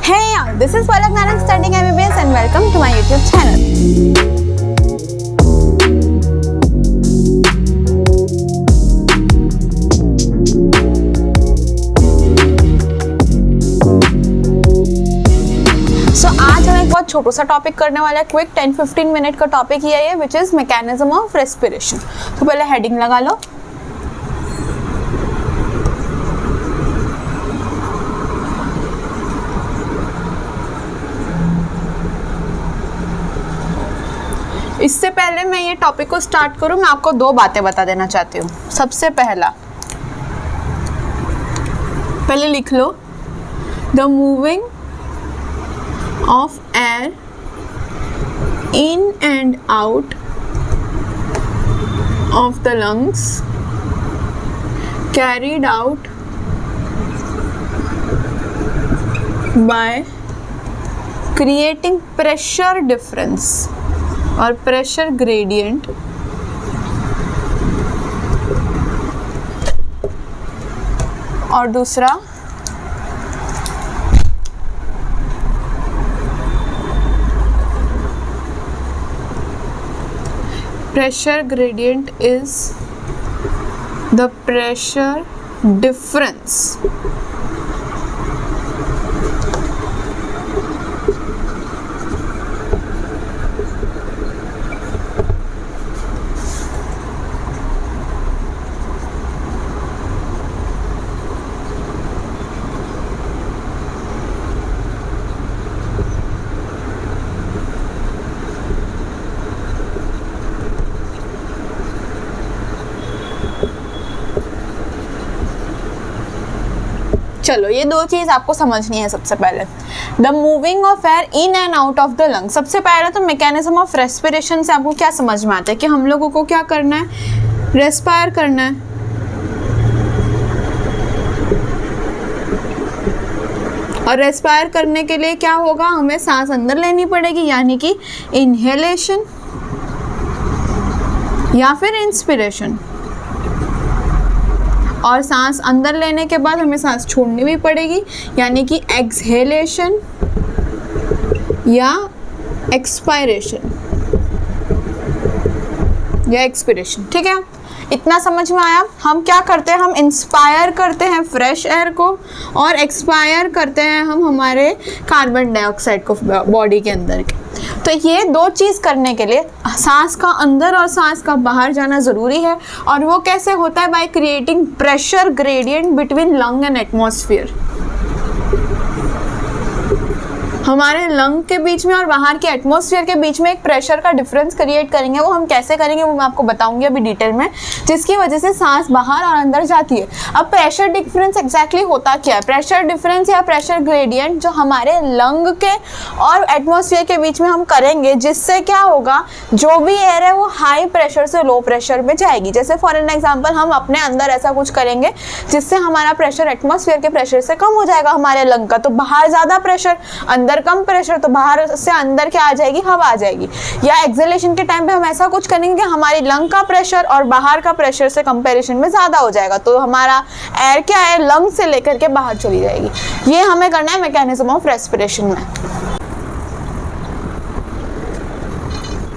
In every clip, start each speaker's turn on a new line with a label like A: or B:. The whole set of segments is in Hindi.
A: Hey all, this is Palak Naran studying MBBS and welcome to my YouTube channel. आज हम एक बहुत छोटा सा टॉपिक करने वाला है, क्विक 10-15 मिनट का टॉपिक ये है which is mechanism of respiration. तो पहले हेडिंग लगा लो। इससे पहले मैं ये टॉपिक को स्टार्ट करूं, मैं आपको दो बातें बता देना चाहती हूँ। सबसे पहले लिख लो, the moving of air in and out of the lungs carried out by creating pressure difference or pressure gradient और दूसरा pressure gradient is the pressure difference चलो ये दो चीज आपको समझनी है। सबसे पहले the moving of air in and out of the lung. सबसे पहले तो मैकेनिज्म ऑफ रेस्पिरेशन से आपको क्या समझ में आता है कि हम लोगों को क्या करना है, रेस्पायर करना है। और रेस्पायर करने के लिए क्या होगा, हमें सांस अंदर लेनी पड़ेगी, यानी कि इनहेलेशन या फिर इंस्पिरेशन। और सांस अंदर लेने के बाद हमें सांस छोड़नी भी पड़ेगी, यानी कि एक्सहेलेशन या एक्सपायरेशन या एक्सपिरेशन। ठीक है, इतना समझ में आया। हम क्या करते हैं, हम इंस्पायर करते हैं फ्रेश एयर को और एक्सपायर करते हैं हम हमारे कार्बन डाइऑक्साइड को बॉडी के अंदर के। तो ये दो चीज़ करने के लिए सांस का अंदर और सांस का बाहर जाना ज़रूरी है। और वो कैसे होता है, by creating pressure gradient between lung and atmosphere. हमारे लंग के बीच में और बाहर के एटमॉस्फेयर के बीच में एक प्रेशर का डिफरेंस क्रिएट करेंगे। वो हम कैसे करेंगे वो मैं आपको बताऊंगी अभी डिटेल में, जिसकी वजह से सांस बाहर और अंदर जाती है। अब प्रेशर डिफरेंस एग्जैक्टली होता क्या है, प्रेशर डिफरेंस या प्रेशर ग्रेडियंट जो हमारे लंग के और एटमॉस्फेयर के बीच में हम करेंगे, जिससे क्या होगा, जो भी एयर है वो हाई प्रेशर से लो प्रेशर में जाएगी। जैसे फॉर एन एग्जाम्पल हम अपने अंदर ऐसा कुछ करेंगे जिससे हमारा प्रेशर एटमॉस्फेयर के प्रेशर से कम हो जाएगा हमारे लंग का, तो बाहर ज़्यादा प्रेशर, अंदर कम प्रेशर, तो बाहर से अंदर क्या आ जाएगी, हवा आ जाएगी। या एक्सहेलेशन के टाइम पे हम ऐसा कुछ करेंगे कि हमारी लंग का प्रेशर और बाहर का प्रेशर से कंपैरिजन में ज्यादा हो जाएगा, तो हमारा एयर क्या है, लंग से लेकर के बाहर चली जाएगी। ये हमें करना है मैकेनिज्म ऑफ रेस्पिरेशन में।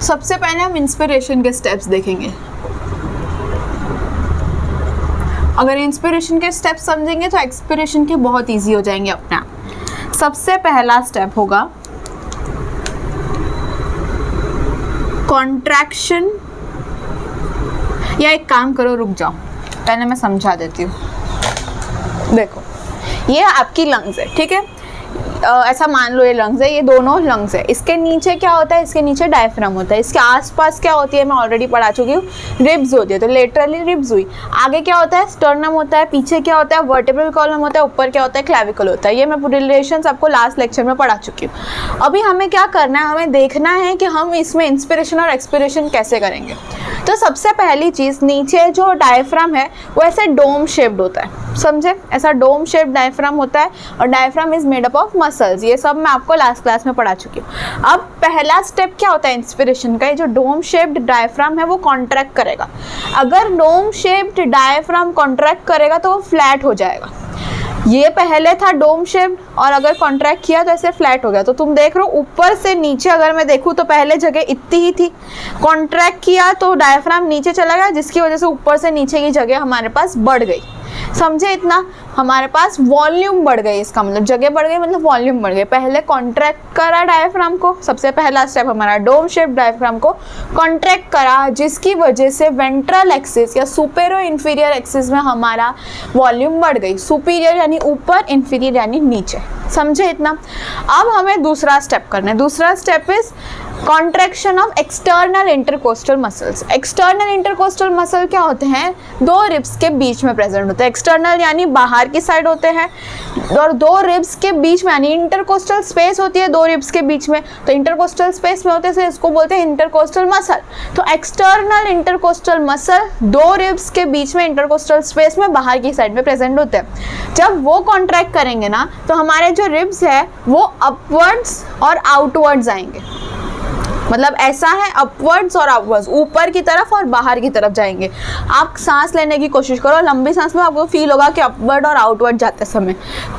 A: सबसे पहले हम इंस्पिरेशन के स्टेप्स देखेंगे। अगर इंस्पिरेशन के स्टेप्स समझेंगे तो एक्सपिरेशन के बहुत ईजी हो जाएंगे अपने आप। सबसे पहला स्टेप होगा कॉन्ट्रैक्शन, या एक काम करो, रुक जाओ, पहले मैं समझा देती हूँ। देखो ये आपकी लंग्स है, ठीक है, ऐसा मान लो ये लंग्स है, ये दोनों लंग्स है। इसके नीचे क्या होता है, इसके नीचे डायफ्राम होता है। इसके आसपास क्या होती है, मैं ऑलरेडी पढ़ा चुकी हूँ, रिब्स होती है। तो लेटरली रिब्स हुई, आगे क्या होता है, स्टर्नम होता है, पीछे क्या होता है, वर्टेब्रल कॉलम होता है, ऊपर क्या होता है, क्लैविकल होता है। ये मैं पूरी रिलेशंस आपको लास्ट लेक्चर में पढ़ा चुकी हूँ। अभी हमें क्या करना है, हमें देखना है कि हम इसमें इंस्पिरेशन और एक्सपिरेशन कैसे करेंगे। तो सबसे पहली चीज़, नीचे जो डायफ्राम है वो ऐसे डोम शेप्ड होता है, समझे, ऐसा डोम शेप डायफ्राम होता है। और diaphragm is made up of muscles, ये सब मैं आपको लास्ट क्लास में पढ़ा चुकी हूँ। अब पहला स्टेप क्या होता है इंस्पिरेशन का, ये जो डोम शेप्ड डायफ्राम है वो कॉन्ट्रैक्ट करेगा। अगर डोम शेप्ड डायफ्राम कॉन्ट्रैक्ट करेगा तो वो फ्लैट हो जाएगा। ये पहले था डोम शेप और अगर कॉन्ट्रैक्ट किया तो ऐसे फ्लैट हो गया। तो तुम देख रहे हो ऊपर से नीचे अगर मैं देखूँ तो पहले जगह इतनी ही थी, कॉन्ट्रैक्ट किया तो डायफ्राम नीचे चला गया, जिसकी वजह से ऊपर से नीचे की जगह हमारे पास बढ़ गई। समझे इतना? हमारे पास वॉल्यूम बढ़ गई, इसका मतलब जगह बढ़ गई मतलब वॉल्यूम बढ़ गई। पहले कॉन्ट्रैक्ट करा डायफ्राम को, सबसे पहला स्टेप हमारा डोम शेप डायफ्राम को कॉन्ट्रैक्ट करा, जिसकी वजह से वेंट्रल एक्सिस या सुपेरियर इंफीरियर एक्सिस में हमारा वॉल्यूम बढ़ गई। सुपीरियर यानी ऊपर, इंफीरियर यानी नीचे। समझे इतना? अब हमें दूसरा स्टेप करना है। दूसरा step is contraction of external intercostal muscles. External intercostal muscle क्या होते हैं? दो रिब्स के बीच में प्रेजेंट होते हैं। एक्सटर्नल यानी बाहर की साइड होते हैं, और दो रिब्स के बीच में यानी इंटरकोस्टल स्पेस होती है दो रिब्स के बीच में, तो इंटरकोस्टल स्पेस में होते हैं, इसको बोलते हैं इंटरकोस्टल मसल। तो एक्सटर्नल इंटरकोस्टल मसल दो रिब्स के बीच में इंटरकोस्टल स्पेस में बाहर की साइड में प्रेजेंट होते हैं। जब वो कॉन्ट्रैक्ट करेंगे ना तो हमारे जो रिब्स है वो अपवर्ड्स और आउटवर्ड्स आएंगे। मतलब ऐसा है, अपवर्ड्स और आउटवर्ड्स, ऊपर की तरफ और बाहर की तरफ जाएंगे। आप सांस लेने की कोशिश करो, लंबी सांस में आपको फील होगा कि अपवर्ड और आउटवर्ड जाते समय।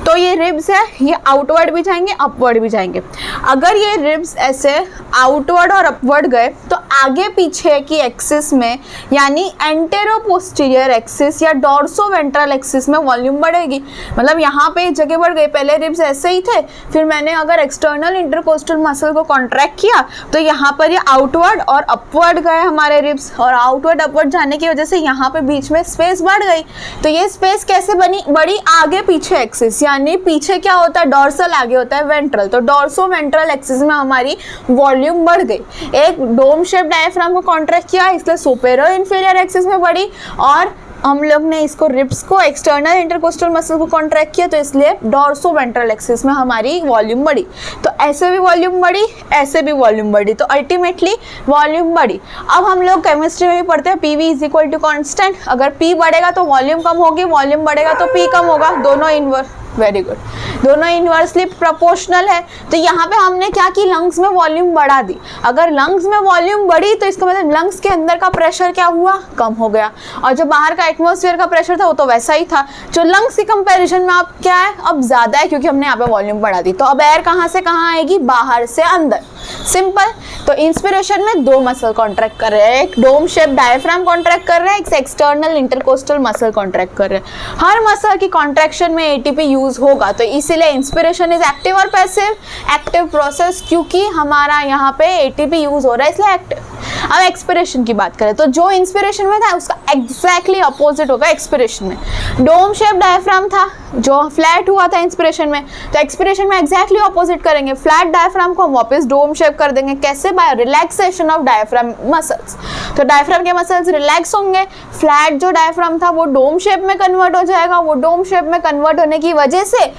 A: तो ये रिब्स है, ये आउटवर्ड भी जाएंगे अपवर्ड भी जाएंगे। अगर ये रिब्स ऐसे आउटवर्ड और अपवर्ड गए तो आगे पीछे की एक्सिस में यानी एंटेरो पोस्टीरियर एक्सिस या डॉर्सो वेंट्रल एक्सिस में वॉल्यूम बढ़ेगी। मतलब यहाँ पे जगह बढ़ गई, पहले रिब्स ऐसे ही थे, फिर मैंने अगर एक्सटर्नल इंटरकोस्टल मसल को कॉन्ट्रैक्ट किया तो यहाँ पर ये आउटवर्ड और अपवर्ड गए हमारे रिब्स, और आउटवर्ड अपवर्ड जाने की वजह से यहाँ पे बीच में स्पेस बढ़ गई। तो ये स्पेस कैसे बढ़ी? आगे पीछे एक्सिस, यानी पीछे क्या होता है? डॉर्सल, आगे होता है वेंट्रल। तो डॉर्सो वेंट्रल एक्सिस में हमारी वॉल्यूम बढ़ गई। एक डोम शेप डायफ्राम को कॉन्ट्रैक्ट किया, इसलिए सुपेरियर इंफीरियर एक्सिस में बढ़ी, और हम लोग ने इसको रिब्स को एक्सटर्नल इंटरकोस्टल मसल को कॉन्ट्रैक्ट किया, तो इसलिए डॉर्सो वेंट्रल एक्सिस में हमारी वॉल्यूम बढ़ी। तो ऐसे भी वॉल्यूम बढ़ी, ऐसे भी वॉल्यूम बढ़ी, तो अल्टीमेटली वॉल्यूम बढ़ी। अब हम लोग केमिस्ट्री में भी पढ़ते हैं PV is equal to constant. अगर P बढ़ेगा तो वॉल्यूम कम होगी, वॉल्यूम बढ़ेगा तो P कम होगा, दोनों इनवर्स, वेरी गुड, दोनों इनवर्सली प्रोपोर्शनल है। तो यहाँ पे हमने क्या की? लंग्स में वॉल्यूम बढ़ा दी। अगर लंग्स में वॉल्यूम बढ़ी तो इसका मतलब लंग्स के अंदर का प्रेशर क्या हुआ? कम हो गया, और जो बाहर का एटमॉस्फेयर का प्रेशर था वो तो वैसा ही था। जो लंग्स की कंपैरिजन में अब क्या है? अब ज्यादा है, क्योंकि हमने यहाँ पे वॉल्यूम बढ़ा दी। तो अब एयर कहाँ से कहाँ आएगी? बाहर से अंदर। सिंपल। तो इंस्पिरेशन में दो मसल कॉन्ट्रैक्ट कर रहे हैं, एक डोम शेप डायफ्राम कॉन्ट्रैक्ट कर रहे हैं, एक एक्सटर्नल इंटरकोस्टल मसल कॉन्ट्रैक्ट कर रहे हैं। हर मसल की कॉन्ट्रैक्शन में ATP यूज होगा, तो इसीलिए इंस्पिरेशन इज एक्टिव और पैसिव। एक्टिव प्रोसेस, क्योंकि हमारा यहाँ पे ATP यूज हो रहा है इसलिए एक्टिव। अब एक्सपिरेशन की बात करें तो जो इंस्पिरेशन में था उसका एग्जैक्टली अपोजिट होगा एक्सपिरेशन में। डोम शेप डायफ्राम था जो फ्लैट हुआ था इंस्पिरेशन में, तो एक्सपिरेशन में एग्जैक्टली अपोजिट करेंगे। फ्लैट डायफ्राम को हम वापस डोम शेप कर देंगे। कैसे? By relaxation of diaphragm muscles. तो डायफ्राम के मसल्स रिलैक्स होंगे, फ्लैट जो डायफ्राम था वो डोम शेप में कन्वर्ट हो जाएगा। वो डोम शेप में कन्वर्ट होने की वजह से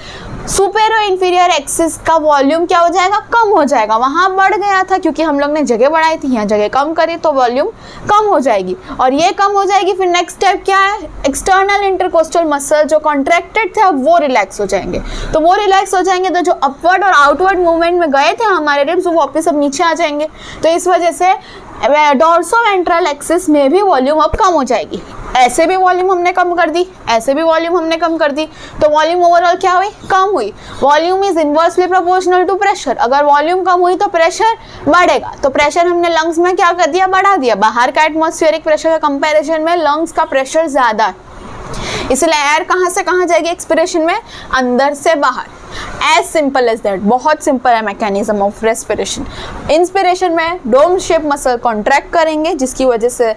A: सुपेरियर इंफीरियर एक्सिस का वॉल्यूम क्या हो जाएगा? कम हो जाएगा। वहां बढ़ गया था क्योंकि हम लोग ने जगह बढ़ाई थी, यहाँ जगह कम करी तो वॉल्यूम कम हो जाएगी, और ये कम हो जाएगी। फिर नेक्स्ट स्टेप क्या है? एक्सटर्नल इंटरकोस्टल मसल जो कॉन्ट्रैक्टेड थे अब वो रिलैक्स हो जाएंगे। तो वो रिलैक्स हो जाएंगे तो जो अपवर्ड और आउटवर्ड मूवमेंट में गए थे हमारे रिब्स वो वापस अब नीचे आ जाएंगे। तो इस वजह से डॉर्सो वेंट्रल एक्सिस में भी वॉल्यूम अब कम हो जाएगी। ऐसे भी वॉल्यूम हमने कम कर दी, ऐसे भी वॉल्यूम हमने कम कर दी, तो वॉल्यूम ओवरऑल क्या हुई? कम हुई। Volume is inversely proportional to pressure. अगर वॉल्यूम कम हुई तो प्रेशर बढ़ेगा। तो प्रेशर हमने लंग्स में क्या कर दिया? बढ़ा दिया। बाहर का एटमॉस्फेरिक प्रेशर के कंपैरिजन में लंग्स का प्रेशर ज्यादा है, इसलिए एयर कहाँ से कहाँ जाएगी एक्सपिरेशन में? अंदर से बाहर। As simple as that. बहुत सिंपल है मैकेनिज्म ऑफ रेस्पिरेशन। इंस्पिरेशन में डोम शेप मसल कॉन्ट्रैक्ट करेंगे, जिसकी वजह से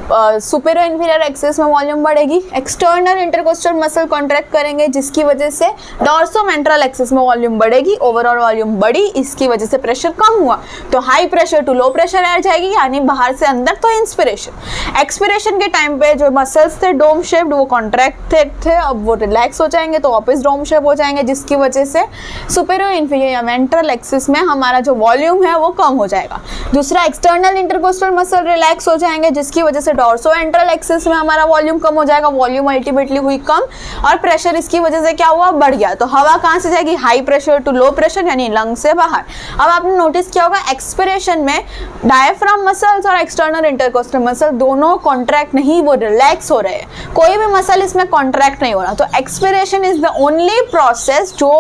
A: सुपेरियर इंफीरियर एक्सिस में वॉल्यूम बढ़ेगी। एक्सटर्नल इंटरकोस्टल मसल कॉन्ट्रैक्ट करेंगे, जिसकी वजह से डॉर्सो वेंट्रल एक्सिस में वॉल्यूम बढ़ेगी। ओवरऑल वॉल्यूम बढ़ी, इसकी वजह से प्रेशर कम हुआ, तो high pressure to low pressure air जाएगी, यानी बाहर से अंदर। तो इंस्पिरेशन। एक्सपिरेशन के टाइम पे जो मसल्स थे डोम शेप्ड वो कॉन्ट्रैक्टेड थे, अब वो रिलैक्स हो जाएंगे तो वापस डोम शेप हो जाएंगे, जिसकी वजह से सुपेरियर इंफीरियर या वेंट्रल एक्सिस में हमारा जो वॉल्यूम है वो कम हो जाएगा। दूसरा, एक्सटर्नल इंटरकोस्टल मसल रिलैक्स हो जाएंगे, जिसकी वजह से डॉर्सोवेंट्रल एक्सिस में हमारा वॉल्यूम कम हो जाएगा, वॉल्यूम अल्टीमेटली हुई कम, और प्रेशर इसकी वजह से क्या हुआ, बढ़ गया। तो हवा कहाँ से जाएगी, high pressure to low pressure, यानी लंग से बाहर। अब आपने नोटिस किया होगा एक्सपिरेशन में डायफ्राम मसल्स और एक्सटर्नल इंटरकोस्टल मसल दोनों कॉन्ट्रैक्ट नहीं, वो रिलैक्स हो रहे हैं, कोई भी मसल इसमें कॉन्ट्रैक्ट नहीं हो रहा। तो expiration is the only process जो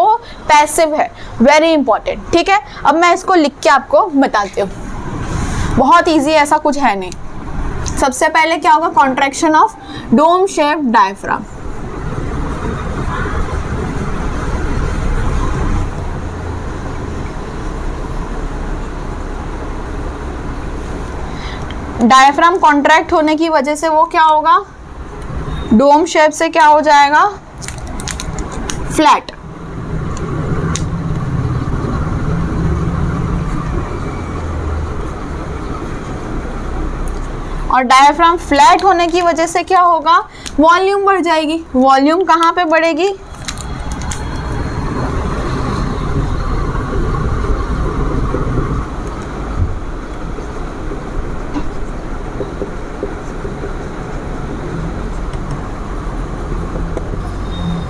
A: पैसिव है, वेरी इंपॉर्टेंट। ठीक है, अब मैं इसको लिख के आपको बताती हूँ, बहुत ईजी है, ऐसा कुछ है नहीं। सबसे पहले क्या होगा, contraction of dome shape diaphragm. Diaphragm contract होने की वजह से वो क्या होगा, डोम शेप से क्या हो जाएगा, फ्लैट। और डायफ्राम फ्लैट होने की वजह से क्या होगा, वॉल्यूम बढ़ जाएगी। वॉल्यूम कहाँ पे बढ़ेगी,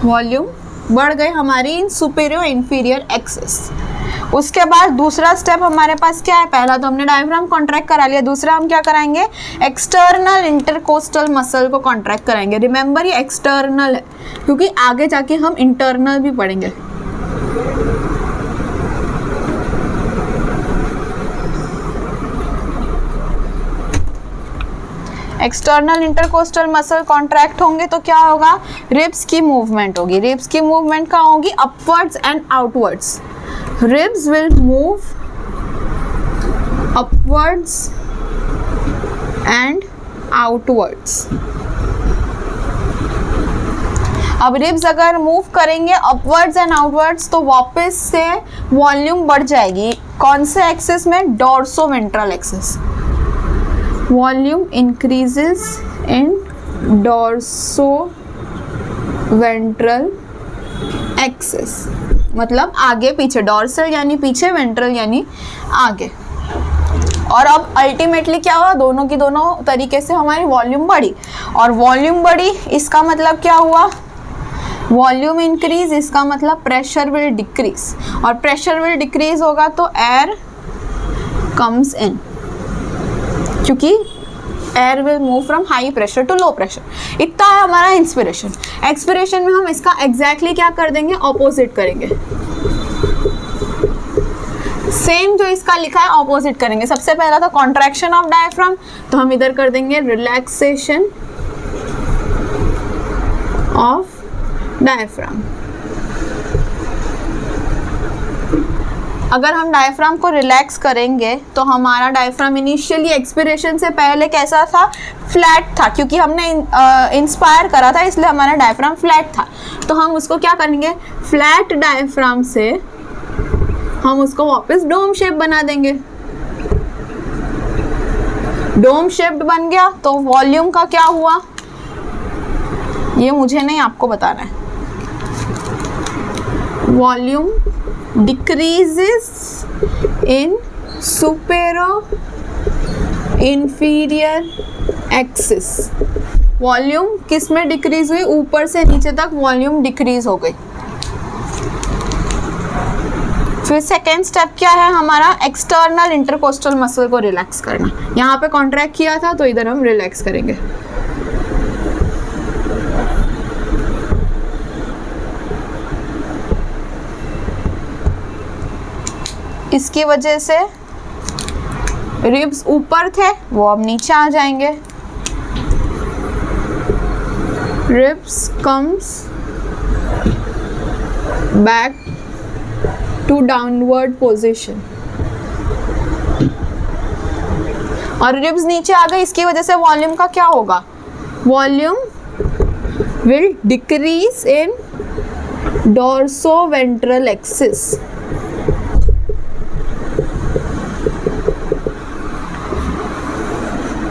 A: वॉल्यूम बढ़ गई हमारी इन सुपीरियर इंफीरियर एक्सिस। उसके बाद दूसरा स्टेप हमारे पास क्या है, पहला तो हमने डायफ्राम कॉन्ट्रैक्ट करा लिया, दूसरा हम क्या कराएंगे, एक्सटर्नल इंटरकोस्टल मसल को कॉन्ट्रैक्ट कराएंगे। रिमेंबर ये एक्सटर्नल है, क्योंकि आगे जाके हम इंटरनल भी पढ़ेंगे। एक्सटर्नल इंटरकोस्टल मसल कॉन्ट्रैक्ट होंगे तो क्या होगा, रिब्स की मूवमेंट होगी। रिब्स की मूवमेंट कहाँ होगी, upwards and outwards. Ribs will move upwards and outwards. अब रिब्स अगर मूव करेंगे अपवर्ड्स एंड आउटवर्ड्स तो वापस से वॉल्यूम बढ़ जाएगी। कौन से एक्सिस में, dorsoventral axis. Volume increases in dorsoventral axis, मतलब आगे पीछे, डॉर्सल यानी पीछे, वेंट्रल यानी आगे। और अब अल्टीमेटली क्या हुआ, दोनों की दोनों तरीके से हमारी वॉल्यूम बढ़ी। और वॉल्यूम बढ़ी इसका मतलब क्या हुआ, वॉल्यूम इंक्रीज, इसका मतलब प्रेशर विल डिक्रीज। और प्रेशर विल डिक्रीज होगा तो एयर कम्स इन, क्योंकि air will move from high pressure to low pressure. इतना है हमारा इंस्पिरेशन। एक्सपिरेशन में हम इसका एग्जैक्टली क्या कर देंगे, ऑपोजिट करेंगे। सेम जो इसका लिखा है ऑपोजिट करेंगे। सबसे पहला था कॉन्ट्रैक्शन ऑफ डायफ्राम, तो हम इधर कर देंगे रिलैक्सेशन ऑफ डायफ्राम। अगर हम डायफ्राम को रिलैक्स करेंगे तो हमारा डायफ्राम इनिशियली एक्सपिरेशन से पहले कैसा था, फ्लैट था, क्योंकि हमने इंस्पायर करा था इसलिए हमारा डायफ्राम फ्लैट था। तो हम उसको क्या करेंगे, फ्लैट डायफ्राम से हम उसको वापस डोम शेप बना देंगे। डोम शेप्ड बन गया तो वॉल्यूम का क्या हुआ, ये मुझे नहीं आपको बताना है। Volume decreases in superior inferior axis। Volume किस में डिक्रीज हुई, ऊपर से नीचे तक वॉल्यूम डिक्रीज हो गई। फिर सेकेंड स्टेप क्या है हमारा, एक्सटर्नल इंटरकोस्टल मसल को रिलैक्स करना। यहाँ पे कॉन्ट्रैक्ट किया था तो इधर हम रिलैक्स करेंगे। इसकी वजह से रिब्स ऊपर थे वो अब नीचे आ जाएंगे। Ribs comes back to downward position. और रिब्स नीचे आ गई, इसकी वजह से वॉल्यूम का क्या होगा, volume will decrease in dorsoventral axis.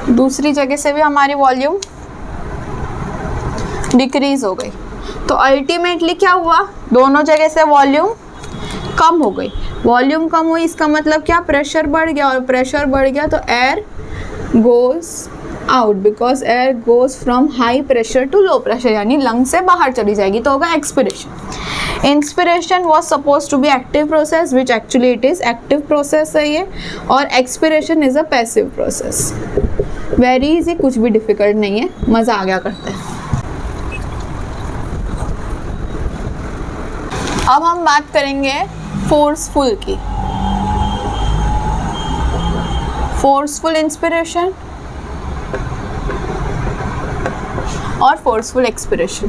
A: दूसरी जगह से भी हमारी वॉल्यूम डिक्रीज हो गई। तो अल्टीमेटली क्या हुआ, दोनों जगह से वॉल्यूम कम हो गई। वॉल्यूम कम हुई इसका मतलब क्या, प्रेशर बढ़ गया, और प्रेशर बढ़ गया तो air goes out because air goes from high pressure to low pressure, यानी लंग से बाहर चली जाएगी, तो होगा expiration. Inspiration was suppose to be active process which actually it is active process है ये, और expiration is a passive process. Very easy, कुछ भी डिफिकल्ट नहीं है, मज़ा आ गया करते हैं। अब हम बात करेंगे फोर्सफुल की। फोर्सफुल इंस्पिरेशन और फोर्सफुल एक्सपिरेशन।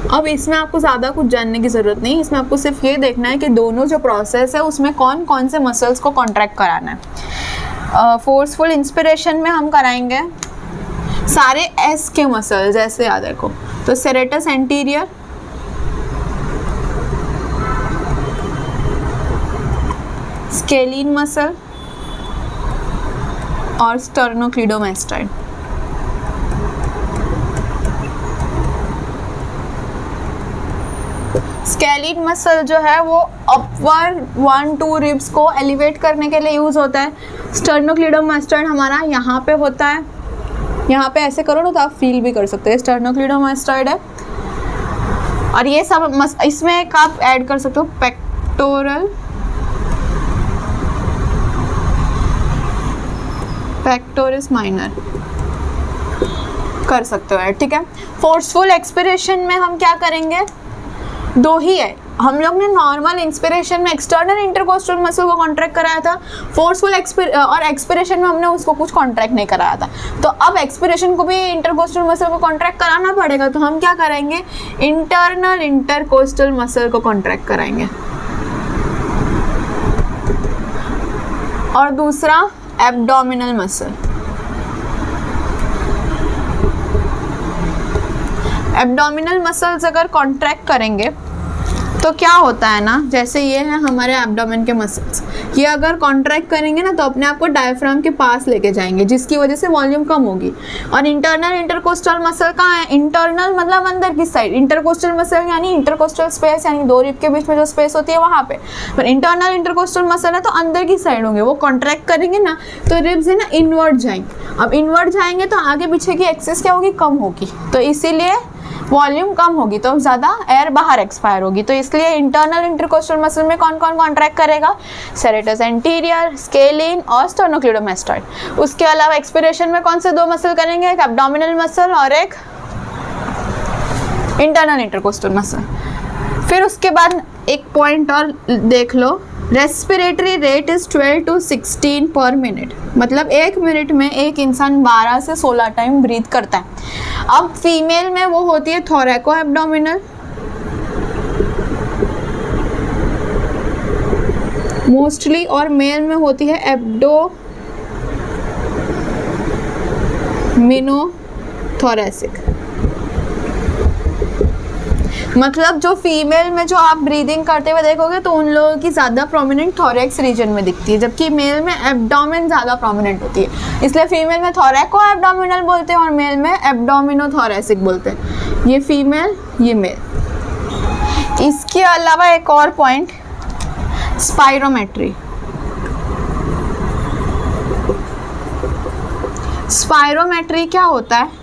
A: अब इसमें आपको ज़्यादा कुछ जानने की ज़रूरत नहीं, इसमें आपको सिर्फ ये देखना है कि दोनों जो प्रोसेस है उसमें कौन कौन से मसल्स को कॉन्ट्रैक्ट कराना है। फोर्सफुल इंस्पिरेशन में हम कराएंगे सारे एस के मसल, जैसे याद रखो तो सेरेटस एंटीरियर, स्केलिन मसल और स्टर्नोक्लीडोमास्टाइड। स्केलिन मसल जो है वो अपवर्ड 1-2 रिब्स को एलिवेट करने के लिए यूज होता है। स्टर्नोक्लीडोमास्टाइड हमारा यहाँ पे होता है, यहाँ पे ऐसे करो ना तो आप फील भी कर सकते हैं, स्टर्नोक्लीडोमास्टाइड है। और ये सब इसमें एक आप ऐड कर सकते हो पेक्टोरिस माइनर कर सकते हो, ठीक है। फोर्सफुल एक्सपिरेशन में हम क्या करेंगे, दो ही है। हम लोग ने नॉर्मल इंस्पिरेशन में एक्सटर्नल इंटरकोस्टल मसल को कॉन्ट्रैक्ट कराया था, फोर्सफुल और एक्सपिरेशन में हमने उसको कुछ कॉन्ट्रैक्ट नहीं कराया था। तो अब एक्सपिरेशन को भी इंटरकोस्टल मसल को कॉन्ट्रैक्ट कराना पड़ेगा, तो हम क्या करेंगे, इंटरनल इंटरकोस्टल मसल को कॉन्ट्रैक्ट कराएंगे। और दूसरा एब्डोमिनल मसल। एब्डोमिनल मसल्स अगर कॉन्ट्रैक्ट करेंगे तो क्या होता है ना, जैसे ये है हमारे एब्डोमेन के मसल्स, ये अगर कॉन्ट्रैक्ट करेंगे ना तो अपने आप को डायफ्राम के पास लेके जाएंगे, जिसकी वजह से वॉल्यूम कम होगी। और इंटरनल इंटरकोस्टल मसल कहाँ है, इंटरनल मतलब अंदर की साइड, इंटरकोस्टल मसल यानी इंटरकोस्टल स्पेस, यानी दो रिब के बीच में जो स्पेस होती है वहाँ पे। पर इंटरनल इंटरकोस्टल मसल है तो अंदर की साइड होंगे, वो कॉन्ट्रैक्ट करेंगे ना तो रिब्स है ना इनवर्ड जाएंगे। अब इनवर्ड जाएंगे तो आगे पीछे की एक्सेस क्या होगी, कम होगी, तो इसीलिए वॉल्यूम कम होगी, तो ज़्यादा एयर बाहर एक्सपायर होगी। तो इसलिए इंटरनल इंटरकोस्टल मसल में कौन कौन कॉन्ट्रैक्ट करेगा, सेरेटस एंटीरियर, स्केलिन और स्टर्नोक्लीडोमास्टाइड। उसके अलावा एक्सपिरेशन में कौन से दो मसल करेंगे, एक एब्डोमिनल मसल और एक इंटरनल इंटरकोस्टल मसल। फिर उसके बाद एक पॉइंट और देख लो, रेस्पिरेटरी रेट इज़ 12 to 16 पर मिनट, मतलब 1 मिनट में एक इंसान 12 से 16 टाइम ब्रीथ करता है। अब फीमेल में वो होती है थोरैको एब्डोमिनल मोस्टली, और मेल में होती है एब्डोमिनोथोरैसिक। मतलब जो फीमेल में जो आप ब्रीदिंग करते हुए देखोगे तो उन लोगों की ज़्यादा प्रोमिनेंट थोरैक्स रीजन में दिखती है, जबकि मेल में एब्डोमेन ज़्यादा प्रोमिनेंट होती है। इसलिए फीमेल में थोरैको एब्डोमिनल बोलते हैं और मेल में एब्डोमिनोथोरैसिक बोलते हैं। ये फीमेल, ये मेल। इसके अलावा एक और पॉइंट, स्पायरोमेट्री। स्पायरोमेट्री क्या होता है,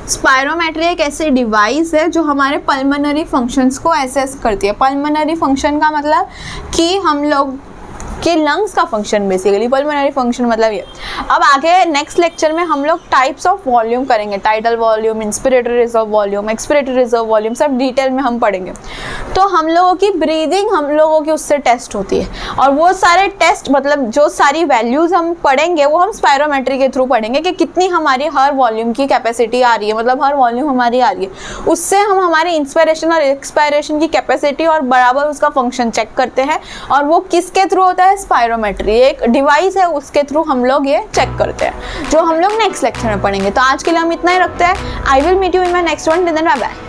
A: स्पायरोमेट्री एक ऐसी डिवाइस है जो हमारे पल्मोनरी फंक्शंस को एसेस करती है। पल्मोनरी फंक्शन का मतलब कि हम लोग के लंग्स का फंक्शन, बेसिकली पल्मोनरी फंक्शन मतलब ये। अब आगे नेक्स्ट लेक्चर में हम लोग टाइप्स ऑफ वॉल्यूम करेंगे, tidal volume, inspiratory reserve volume, expiratory reserve volume, सब डिटेल में हम पढ़ेंगे। तो हम लोगों की ब्रीदिंग हम लोगों की उससे टेस्ट होती है, और वो सारे टेस्ट मतलब जो सारी वैल्यूज़ हम पढ़ेंगे वो हम स्पायरोमेट्री के थ्रू पढ़ेंगे कि कितनी हमारी हर वॉल्यूम की कैपेसिटी आ रही है, मतलब हर वॉल्यूम हमारी आ रही है। उससे हम हमारी इंस्पिरेशन और एक्सपायरेशन की कैपेसिटी और बराबर उसका फंक्शन चेक करते हैं, और वो किसके थ्रू होता है, स्पायरोमेट्री एक डिवाइस है, उसके थ्रू हम लोग ये चेक करते हैं, जो हम लोग नेक्स्ट लेक्चर में पढ़ेंगे। तो आज के लिए हम इतना ही रखते हैं। I will meet you in my next one, then bye bye.